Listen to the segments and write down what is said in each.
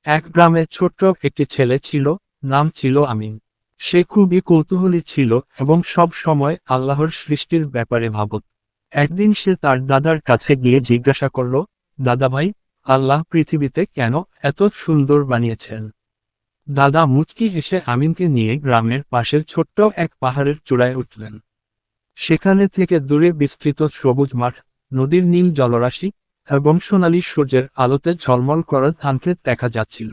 এক গ্রামে ছোট্ট একটি ছেলে ছিল, নাম ছিল আমিন। সে খুবই কৌতূহলী ছিল এবং সব সময় আল্লাহর সৃষ্টির ব্যাপারে ভাবত। একদিন সে তার দাদার কাছে গিয়ে জিজ্ঞাসা করল, দাদা ভাই, আল্লাহ পৃথিবীতে কেন এত সুন্দর বানিয়েছেন? দাদা মুচকি হেসে আমিনকে নিয়ে গ্রামের পাশের ছোট্ট এক পাহাড়ের চূড়ায় উঠলেন। সেখানে থেকে দূরে বিস্তৃত সবুজ মাঠ, নদীর নীল জলরাশি এবং সোনালী সূর্যের আলোতে ঝলমল করা ধানক্ষেত দেখা যাচ্ছিল।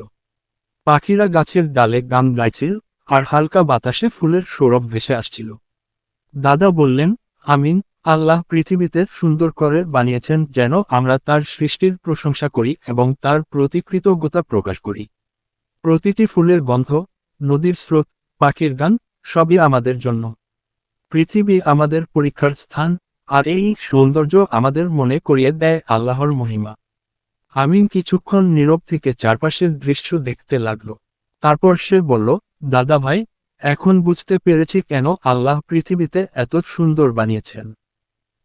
পাখিরা গাছের ডালে গান গাইছিল, আর হালকা বাতাসে ফুলের সৌরভ ভেসে আসছিল। দাদা বললেন, আমিন, আল্লাহ পৃথিবীতে সুন্দর করে বানিয়েছেন যেন আমরা তার সৃষ্টির প্রশংসা করি এবং তার প্রতি কৃতজ্ঞতা প্রকাশ করি। প্রতিটি ফুলের গন্ধ, নদীর স্রোত, পাখির গান, সবই আমাদের জন্য। পৃথিবী আমাদের পরীক্ষার স্থান, আর এই সৌন্দর্য আমাদের মনে করিয়ে দেয় আল্লাহর মহিমা। আমিন কিছুক্ষণ নীরব থেকে চারপাশের দৃশ্য দেখতে লাগলো। তারপর সে বলল, দাদা ভাই, এখন বুঝতে পেরেছি কেন আল্লাহ পৃথিবীতে এত সুন্দর বানিয়েছেন।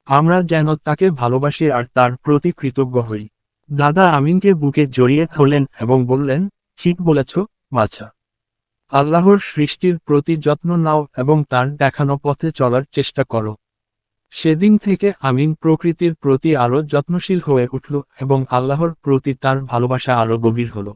আমরা যেন তাকে ভালোবাসি আর তার প্রতি কৃতজ্ঞ হই। দাদা আমিনকে বুকে জড়িয়ে ধরলেন এবং বললেন, ঠিক বলেছ, বাছা। আল্লাহর সৃষ্টির প্রতি যত্ন নাও এবং তার দেখানো পথে চলার চেষ্টা করো। সেদিন থেকে আমিন প্রকৃতির প্রতি আরও যত্নশীল হয়ে উঠল এবং আল্লাহর প্রতি তার ভালোবাসা আরও গভীর হল।